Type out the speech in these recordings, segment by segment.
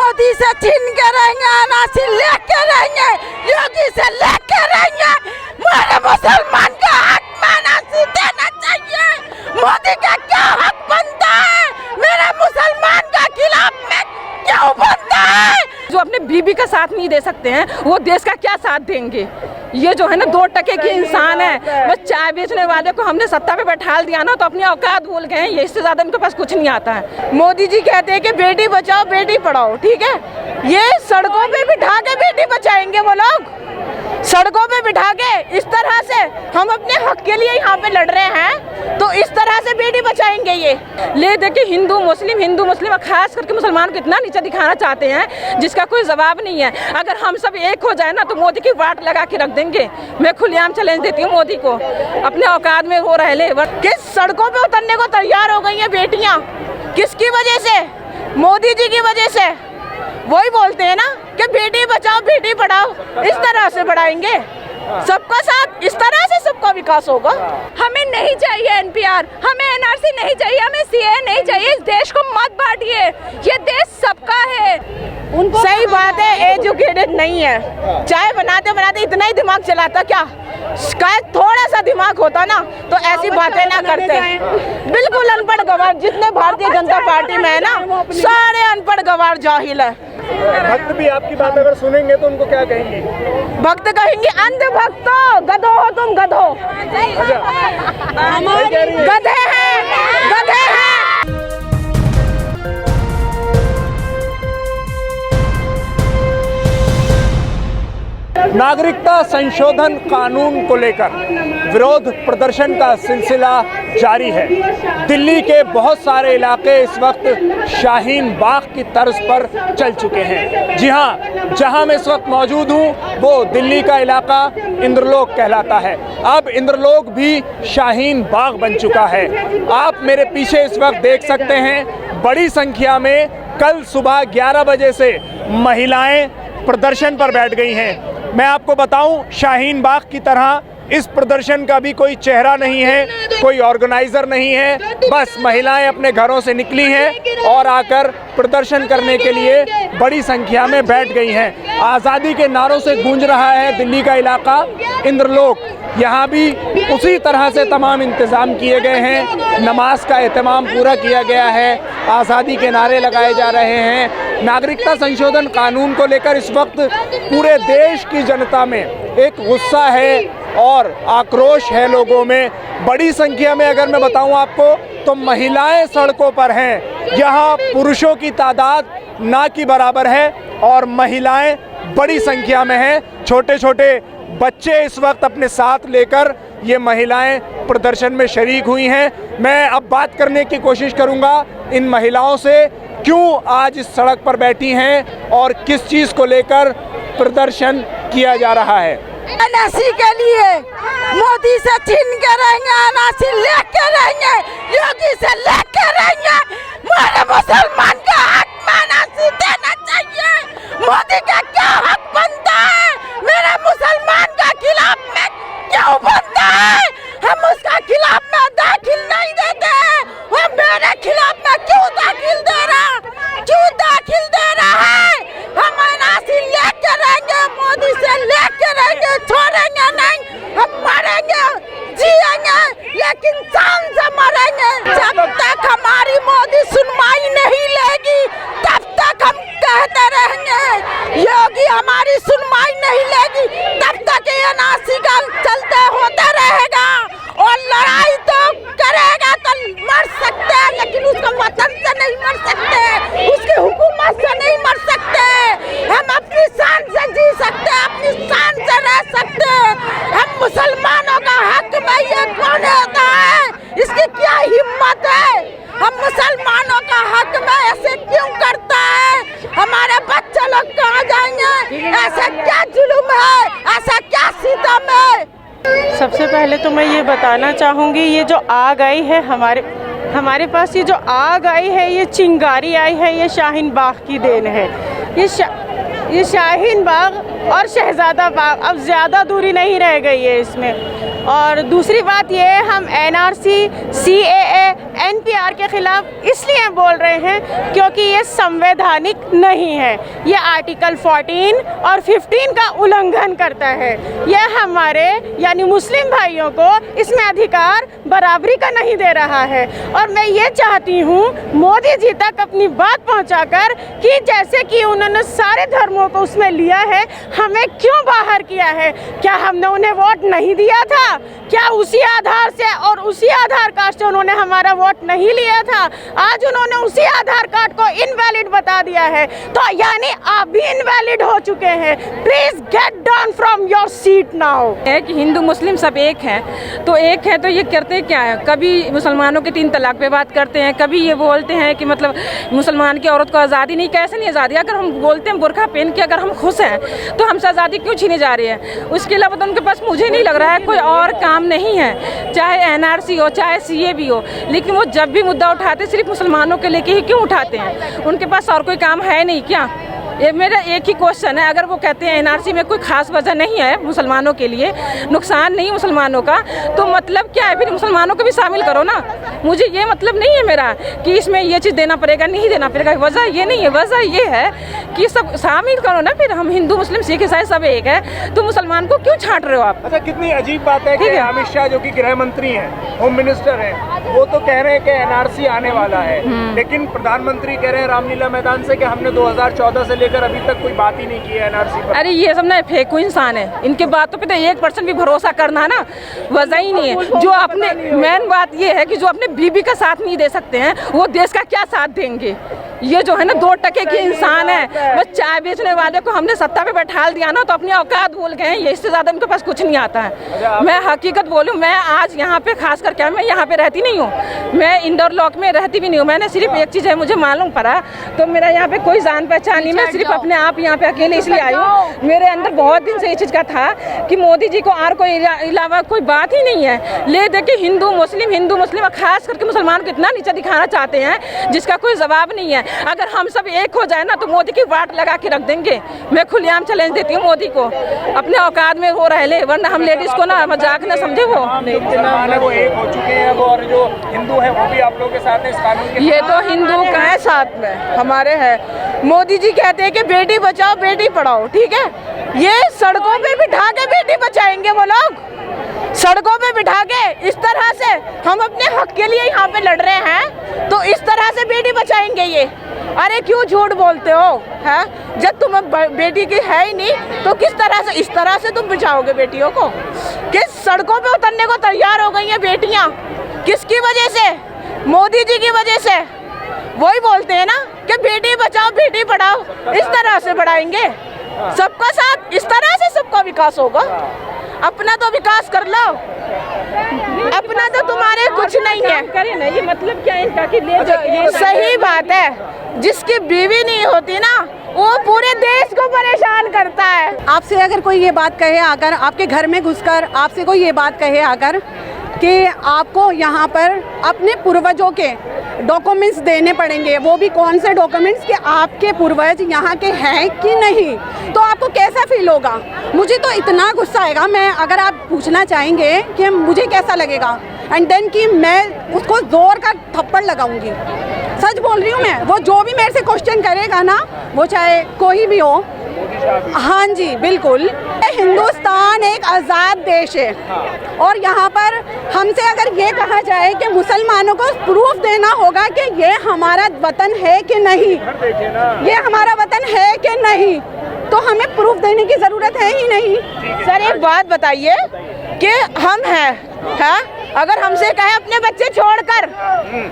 मोदी से छीन के रहेंगे, एनआरसी लेके रहेंगे, योगी से लेके रहेंगे। मेरे मुसलमान का हक में एनआरसी देना चाहिए। मोदी का क्या हक बनता है मेरे मुसलमान का खिलाफ में क्यों बनता है? जो अपने बीबी का साथ नहीं दे सकते हैं वो देश का क्या साथ देंगे? ये जो है ना 2 टके की इंसान है, बस चाय बेचने वाले को हमने सत्ता पे बैठा दिया ना तो अपनी औकात भूल गए हैं। ये इससे ज्यादा इनके पास कुछ नहीं आता है। मोदी जी कहते हैं कि बेटी बचाओ बेटी पढ़ाओ, ठीक है, ये सड़कों पे बिठा के बेटी बचाएंगे वो लोग। सड़कों पे बिठा के इस तरह से हम अपने हक के लिए यहाँ पे लड़ रहे हैं, तो इस तरह से बेटी बचाएंगे ये। ले देखिए हिंदू मुस्लिम और खास करके मुसलमान को इतना नीचा दिखाना चाहते हैं जिसका कोई जवाब नहीं है। अगर हम सब एक हो जाए ना तो मोदी की वाट लगा के रख देंगे। मैं खुलेआम चैलेंज देती हूँ मोदी को, अपने औकात में वो रह ले। किस सड़कों पे उतरने को तैयार हो गई हैं बेटियाँ? किसकी वजह से? मोदी जी की वजह से। वही बोलते हैं ना कि बेटी बचाओ बेटी पढ़ाओ, इस तरह से बढ़ाएंगे सबका साथ, इस तरह से सबका विकास होगा। हमें नहीं चाहिए एनपीआर, हमें एनआरसी नहीं चाहिए, हमें सीए नहीं चाहिए। इस देश को मत बांटिए, ये देश सबका है। सही बात है, एजुकेटेड नहीं है, चाय बनाते बनाते इतना ही दिमाग चलाता क्या? शायद थोड़ा सा दिमाग होता ना तो ऐसी बातें ना करते। बिल्कुल अनपढ़ गवार, जितने भारतीय जनता पार्टी में है ना सारे अनपढ़ गवार जाहिल है। भक्त भी आपकी बात अगर सुनेंगे तो उनको क्या कहेंगे? भक्त कहेंगे अंध भक्तो, गधो हो तुम, गधो, गधे हैं, गधे हैं। नागरिकता संशोधन कानून को लेकर विरोध प्रदर्शन का सिलसिला जारी है। दिल्ली के बहुत सारे इलाके इस वक्त शाहीन बाग की तर्ज पर चल चुके हैं। जी हाँ, जहां मैं इस वक्त मौजूद हूं वो दिल्ली का इलाका इंद्रलोक कहलाता है। अब इंद्रलोक भी शाहीन बाग बन चुका है। आप मेरे पीछे इस वक्त देख सकते हैं बड़ी संख्या में कल सुबह 11 बजे से महिलाएं प्रदर्शन पर बैठ गई हैं। मैं आपको बताऊं, शाहीन बाग की तरह इस प्रदर्शन का भी कोई चेहरा नहीं है, कोई ऑर्गेनाइजर नहीं है, बस महिलाएं अपने घरों से निकली हैं और आकर प्रदर्शन करने के लिए बड़ी संख्या में बैठ गई हैं। आज़ादी के नारों से गूंज रहा है दिल्ली का इलाका इंद्रलोक। यहाँ भी उसी तरह से तमाम इंतज़ाम किए गए हैं, नमाज का एहतमाम पूरा किया गया है, आज़ादी के नारे लगाए जा रहे हैं। नागरिकता संशोधन कानून को लेकर इस वक्त पूरे देश की जनता में एक गुस्सा है और आक्रोश है लोगों में। बड़ी संख्या में अगर मैं बताऊं आपको तो महिलाएं सड़कों पर हैं। यहाँ पुरुषों की तादाद ना के बराबर है और महिलाएं बड़ी संख्या में हैं। छोटे छोटे बच्चे इस वक्त अपने साथ लेकर ये महिलाएं प्रदर्शन में शरीक हुई हैं। मैं अब बात करने की कोशिश करूंगा इन महिलाओं से, क्यों आज इस सड़क पर बैठी हैं और किस चीज़ को लेकर प्रदर्शन किया जा रहा है। एनआरसी के लिए मोदी से छीन के रहेंगे, एनआरसी लेके रहेंगे, योगी से लेके रहेंगे। मेरे मुसलमान का हक में एनआरसी देना चाहिए। मोदी का क्या हक बनता है मेरे मुसलमान का खिलाफ में क्यों बनता है? हम उसका खिलाफ में दाखिल नहीं देते हैं, वो मेरे खिलाफ में क्यों दाखिल दे रहा, क्यों दाखिल दे रहा है? हम एनआरसी लेके रहेंगे, मोदी से लेके रहेंगे, छोड़ेंगे नहीं। हम मरेंगे जिएंगे लेकिन शान से मरेंगे। जब तक हमारी मोदी सुनवाई नहीं लेगी तब तक हम कहते रहेंगे, योगी हमारी सुनवाई नहीं लेगी तब तक एनआरसी का चलते होता रहेगा। और लड़ाई तो करेगा तो मर सकते हैं लेकिन उसका वतन से नहीं मर सकते, उसकी हुकूमत से नहीं मर सकते। हम अपनी शान से जी सकते हैं, अपनी शान से रह सकते हैं। हम मुसलमानों का हक में ये कौन होता है? इसकी क्या हिम्मत है? हम मुसलमानों का हक में ऐसे क्यों करता है? हमारे बच्चे लोग कहाँ जाएंगे? ऐसा क्या जुल्म है, ऐसा क्या सितम है? सबसे पहले तो मैं ये बताना चाहूँगी, ये जो आग आई है हमारे पास, ये जो आग आई है, ये चिंगारी आई है, ये शाहीन बाग की देन है। ये शाहीन बाग और शहजादा बाग, अब ज़्यादा दूरी नहीं रह गई है इसमें। और दूसरी बात ये है, हम एनआरसी, सीएए, एनपीआर के खिलाफ इसलिए बोल रहे हैं क्योंकि ये संवैधानिक नहीं है। ये आर्टिकल 14 और 15 का उल्लंघन करता है। यह हमारे यानी मुस्लिम भाइयों को इसमें अधिकार बराबरी का नहीं दे रहा है। और मैं ये चाहती हूँ मोदी जी तक अपनी बात पहुँचाकर कि जैसे कि उन्होंने सारे धर्मों को उसमें लिया है, हमें क्यों बाहर किया है? क्या हमने उन्हें वोट नहीं दिया था? क्या उसी आधार से और उसी आधार कार्ड से उन्होंने हमारा वोट नहीं लिया था? आज उन्होंने उसी आधार कार्ड को इनवैलिड बता दिया है, तो यानी आप भी इनवैलिड हो चुके हैं। Please get down from your seat now. है कि हिंदू मुस्लिम सब एक हैं, तो एक है तो ये करते क्या है? कभी मुसलमानों के 3 तलाक पे बात करते हैं, कभी ये बोलते हैं कि मतलब मुसलमान की औरत को आज़ादी नहीं। कैसे नहीं आज़ादी? अगर हम बोलते हैं बुरखा पहन के अगर हम खुश हैं तो हमसे आज़ादी क्यों छीनी जा रही है? उसके अलावा तो उनके पास मुझे नहीं लग रहा है कोई और काम नहीं है, चाहे एनआरसी हो चाहे सीए भी हो। लेकिन वो जब भी मुद्दा उठाते सिर्फ मुसलमानों के लेके ही क्यों उठाते हैं? उनके पास और कोई काम है नहीं क्या? ये मेरा एक ही क्वेश्चन है। अगर वो कहते हैं एनआरसी में कोई खास वजह नहीं है मुसलमानों के लिए, नुकसान नहीं मुसलमानों का, तो मतलब क्या है? फिर मुसलमानों को भी शामिल करो ना। मुझे ये मतलब नहीं है मेरा कि इसमें ये चीज़ देना पड़ेगा नहीं देना पड़ेगा, वजह ये नहीं है। वजह ये है कि सब शामिल करो ना। फिर हम हिंदू मुस्लिम सिख ईसाई सब एक है, तो मुसलमान को क्यों छांट रहे हो आप? अच्छा, कितनी अजीब बात है कि अमित शाह जो कि गृह मंत्री हैं, होम मिनिस्टर हैं, वो तो कह रहे हैं कि एनआरसी आने वाला है, लेकिन प्रधानमंत्री कह रहे हैं रामलीला मैदान से कि हमने 2014 से लेकर अभी तक कोई बात ही नहीं की है एनआरसी पर। अरे ये सब ना फेंकू इंसान है, इनके बातों पे तो 1% भी भरोसा करना ना वजह ही नहीं है। जो अपने मेन बात ये है कि जो अपने बीबी का साथ नहीं दे सकते हैं वो देश का क्या साथ देंगे? ये जो है ना 2% के इंसान है। बस चाय बेचने वाले को हमने सत्ता पे बैठा दिया ना तो अपनी औकात भूल गए हैं। ये इससे ज्यादा उनके पास कुछ नहीं आता है। मैं हकीकत बोलूं, मैं आज यहाँ पे खास करके मैं यहाँ पे रहती नहीं हूँ, मैं इंदौर लॉक में रहती भी नहीं हूँ। मैंने सिर्फ एक चीज़ है मुझे मालूम पड़ा, तो मेरा यहाँ पे कोई जान पहचान नहीं, मैं सिर्फ अपने आप यहाँ पे अकेले इसलिए आई हूँ। मेरे अंदर बहुत दिन से ये चीज़ का था कि मोदी जी को और कोई अलावा कोई बात ही नहीं है। ले दे के हिंदू मुस्लिम खास करके मुसलमान को इतना नीचा दिखाना चाहते हैं जिसका कोई जवाब नहीं है। अगर हम सब एक हो जाए ना तो मोदी की वाट लगा के रख देंगे। मैं खुलेआम चैलेंज देती हूँ मोदी को, अपने औकात में वो रह ले, वरना हम लेडीज को ना मजाक न समझे। वो एक हो चुके हैं वो, और जो हिंदू है वो भी आप लोगों के साथ है इस कानून के। ये तो हिंदू का है साथ में हमारे है। मोदी जी कहते हैं कि बेटी बचाओ बेटी पढ़ाओ, ठीक है? ये सड़कों पे बिठा के बेटी बचाएंगे वो लोग, सड़कों पे बिठा के। इस तरह से हम अपने हक के लिए यहाँ पे लड़ रहे हैं, तो इस तरह से बेटी बचाएंगे ये? अरे क्यों झूठ बोलते हो? है जब तुम्हें बेटी की है ही नहीं तो किस तरह से, इस तरह से तुम बचाओगे बेटियों को? किस सड़कों पे उतरने को तैयार हो गई हैं बेटियाँ? किसकी वजह से? मोदी जी की वजह से। वही बोलते हैं ना कि बेटी बचाओ बेटी पढ़ाओ, इस तरह से बढ़ाएंगे सबका साथ, इस तरह से सबका विकास होगा। अपना तो विकास कर लो, अपना तो तुम्हारे कुछ नहीं है। करे ना, ये मतलब क्या इनका कि ले सही बात है, जिसकी बीवी नहीं होती ना वो पूरे देश को परेशान करता है। आपसे अगर कोई ये बात कहे, अगर आपके घर में घुसकर आपसे कोई ये बात कहे अगर कि आपको यहाँ पर अपने पूर्वजों के डॉक्यूमेंट्स देने पड़ेंगे, वो भी कौन से डॉक्यूमेंट्स कि आपके पूर्वज यहाँ के हैं कि नहीं, तो आपको कैसा फील होगा? मुझे तो इतना गुस्सा आएगा। मैं अगर आप पूछना चाहेंगे कि मुझे कैसा लगेगा, एंड देन कि मैं उसको जोर का थप्पड़ लगाऊंगी। सच बोल रही हूँ मैं। वो जो भी मेरे से क्वेश्चन करेगा ना, वो चाहे कोई भी हो, हाँ जी बिल्कुल। हिंदुस्तान एक आज़ाद देश है और यहाँ पर हमसे अगर ये कहा जाए कि मुसलमानों को प्रूफ देना होगा कि ये हमारा वतन है कि नहीं, ये हमारा वतन है कि नहीं, तो हमें प्रूफ देने की ज़रूरत है ही नहीं। सर एक बात बताइए कि हम हैं, हाँ? अगर हमसे कहे अपने बच्चे छोड़कर,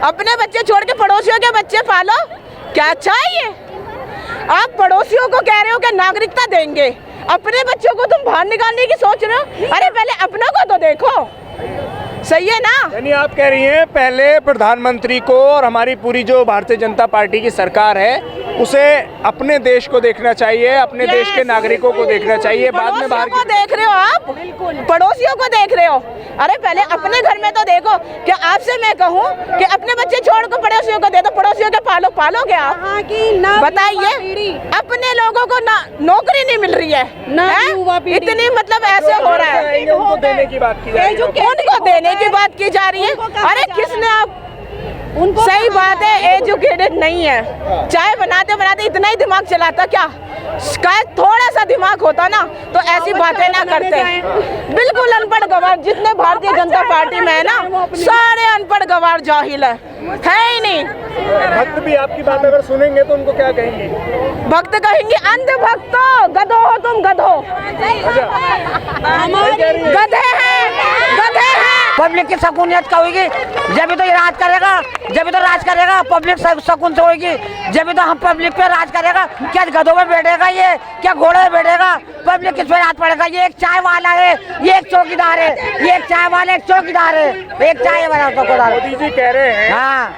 अपने बच्चे छोड़ के पड़ोसियों के बच्चे पालो, क्या चाहिए? आप पड़ोसियों को कह रहे हो कि नागरिकता देंगे, अपने बच्चों को तुम बाहर निकालने की सोच रहे हो? अरे पहले अपनों को तो देखो, सही है ना? यानी आप कह रही हैं पहले प्रधानमंत्री को और हमारी पूरी जो भारतीय जनता पार्टी की सरकार है उसे अपने देश को देखना चाहिए, अपने देश के नागरिकों को देखना चाहिए, बाद में बाहर को देख रहे हो आप, पड़ोसियों को देख रहे हो। अरे पहले अपने घर में तो देखो। क्या आपसे मैं कहूँ कि अपने बच्चे छोड़ को पड़ोसियों को दे दो, पड़ोसियों के पालोगे आप? बताइए, अपने लोगों को नौकरी नहीं मिल रही है, इतनी मतलब ऐसे हो रहा है। उनको देने की बात की जा रही है, उनको देने की बात की जा रही है। अरे किसने आप सही बात है, एजुकेटेड नहीं है। चाय बनाते बनाते इतना ही दिमाग चलाता क्या? थोड़ा सा दिमाग होता ना तो ऐसी बातें ना करते। बिल्कुल अनपढ़ गवार, जितने भारतीय जनता पार्टी में है ना सारे अनपढ़ गवार जाहिल है ही नहीं। भक्त भी आपकी बात अगर सुनेंगे तो उनको क्या कहेंगे? भक्त कहेंगे अंध भक्तो, गधो हो तुम, गधो, गधे हैं, गधे हैं। पब्लिक की सकूनियत का होगी जब तो ये राज करेगा, जब तो राज करेगा, पब्लिक सकून से होगी जब तो हम पब्लिक पे राज करेगा। क्या गधों में बैठेगा ये, क्या घोड़े में बैठेगा? पब्लिक किस पे राज पड़ेगा? ये एक चाय वाला है, ये एक चौकीदार है, ये एक चाय वाला एक चौकीदार है, एक चाय वाला चौकीदार। मोदी जी कह रहे हैं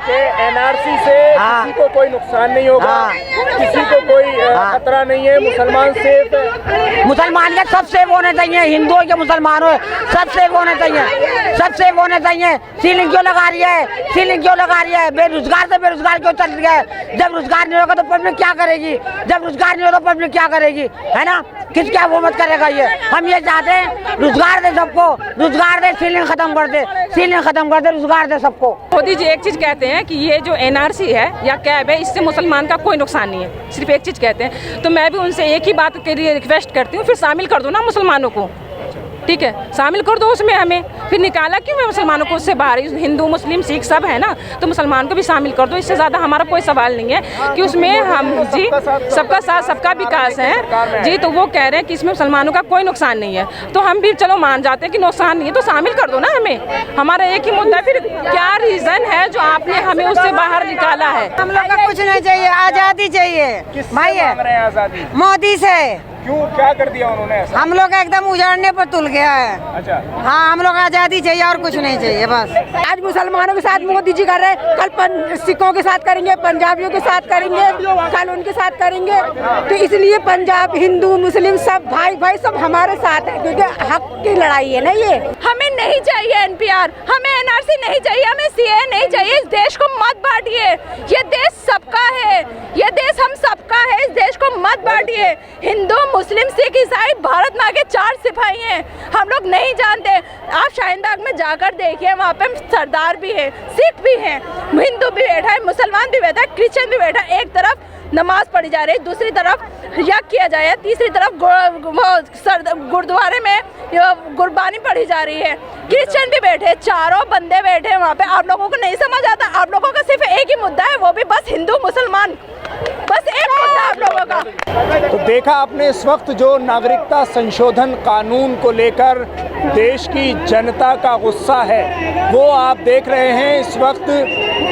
कि एनआरसी से किसी को कोई नुकसान नहीं होगा, किसी को कोई खतरा नहीं है, मुसलमान सेफ है। मुसलमान के सब सेफ होने चाहिए, हिंदुओं के मुसलमानों सब सेफ होने चाहिए, सब सेफ होने चाहिए। सीलिंग क्यों लगा रही है? सीलिंग क्यों लगा रही है? बेरोजगार से बेरोजगार क्यों चल रही है? जब रोजगार नहीं होगा तो पब्लिक क्या करेगी? जब रोजगार नहीं होगा तो पब्लिक क्या करेगी? है ना, किसकी हुकूमत करेगा ये? हम ये चाहते हैं रोजगार दे सबको, रोजगार दे, सीलिंग खत्म कर दे, सीलिंग खत्म कर दे, रोजगार दे सबको। मोदी जी एक चीज कहते हैं कि ये जो एनआरसी है या कैब है, इससे मुसलमान का कोई नुकसान नहीं है, सिर्फ एक चीज कहते हैं। तो मैं भी उनसे एक ही बात के लिए रिक्वेस्ट करती हूँ, फिर शामिल कर दो ना मुसलमानों को, ठीक है, शामिल कर दो उसमें हमें। फिर निकाला क्यों है मुसलमानों को उससे बाहर? हिंदू मुस्लिम सिख सब है ना, तो मुसलमान को भी शामिल कर दो। इससे ज़्यादा हमारा कोई सवाल नहीं है कि उसमें हम जी सबका साथ सबका विकास है जी। तो वो कह रहे हैं कि इसमें मुसलमानों का कोई नुकसान नहीं है, तो हम भी चलो मान जाते हैं कि नुकसान नहीं है, तो शामिल कर दो ना हमें। हमारा एक ही मुद्दा, फिर क्या रीज़न है जो आपने हमें उससे बाहर निकाला है? हम लोग का कुछ नहीं चाहिए, आज़ादी चाहिए भाई। आजादी मोदी से क्यों, क्या कर दिया उन्होंने ऐसा? हम लोग एकदम उजाड़ने पर तुल गया है। अच्छा, हाँ, हम लोग आज़ादी चाहिए और कुछ नहीं चाहिए बस। आज मुसलमानों के साथ मोदी जी कर रहे हैं, कल सिखों के साथ करेंगे, पंजाबियों के साथ करेंगे, कल उनके साथ करेंगे। तो इसलिए पंजाब, हिंदू, मुस्लिम सब भाई भाई सब हमारे साथ है, क्योंकि हक की लड़ाई है ना ये। हमें नहीं चाहिए एनपीआर, हमें एनआरसी नहीं चाहिए, हमें सीए नहीं चाहिए। इस देश को मत बांटिए, ये देश सबका है, ये देश हम सबका है, इस देश को मत बांटिए। हिंदू, मुस्लिम, सिख, ईसाई, भारत माँ के 4 सिपाही हैं, हम लोग नहीं जानते। आप शाहीन बाग में जाकर देखिए, वहाँ पे सरदार भी है, सिख भी हैं, हिंदू भी बैठा है, मुसलमान भी बैठा है, क्रिश्चियन भी बैठा है। एक तरफ नमाज पढ़ी जा रही है, दूसरी तरफ यज्ञ किया जाए, तीसरी तरफ गुरुद्वारे में गुरबानी पढ़ी जा रही है, क्रिश्चियन भी बैठे, चारों बंदे बैठे वहाँ पे। आप लोगों को नहीं समझ आता? आप लोगों का सिर्फ एक ही मुद्दा है, वो भी बस हिंदू मुसलमान, बस एक मुद्दा आप लोगों का। तो देखा आपने इस वक्त जो नागरिकता संशोधन कानून को लेकर देश की जनता का गुस्सा है, वो आप देख रहे हैं इस वक्त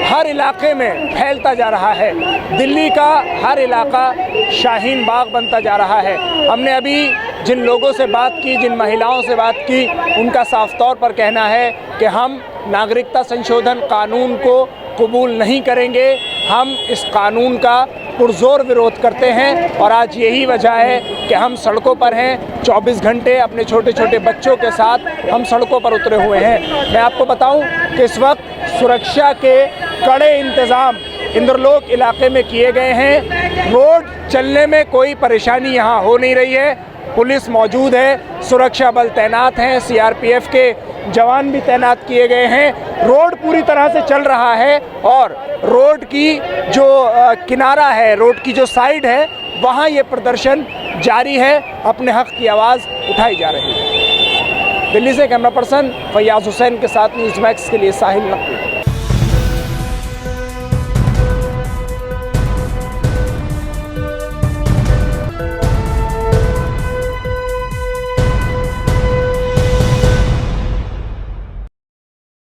हर इलाके में फैलता जा रहा है। दिल्ली का हर इलाका शाहीन बाग बनता जा रहा है। हमने अभी जिन लोगों से बात की, जिन महिलाओं से बात की, उनका साफ तौर पर कहना है कि हम नागरिकता संशोधन कानून को कबूल नहीं करेंगे, हम इस कानून का पुरजोर विरोध करते हैं और आज यही वजह है कि हम सड़कों पर हैं। 24 घंटे अपने छोटे छोटे बच्चों के साथ हम सड़कों पर उतरे हुए हैं। मैं आपको बताऊं कि इस वक्त सुरक्षा के कड़े इंतज़ाम इंद्रलोक इलाके में किए गए हैं। रोड चलने में कोई परेशानी यहाँ हो नहीं रही है, पुलिस मौजूद है, सुरक्षा बल तैनात हैं, सीआरपीएफ के जवान भी तैनात किए गए हैं। रोड पूरी तरह से चल रहा है और रोड की जो किनारा है, रोड की जो साइड है, वहाँ ये प्रदर्शन जारी है, अपने हक की आवाज़ उठाई जा रही है। दिल्ली से कैमरा पर्सन फैयाज हुसैन के साथ न्यूज़ मैक्स के लिए साहिल नकवी।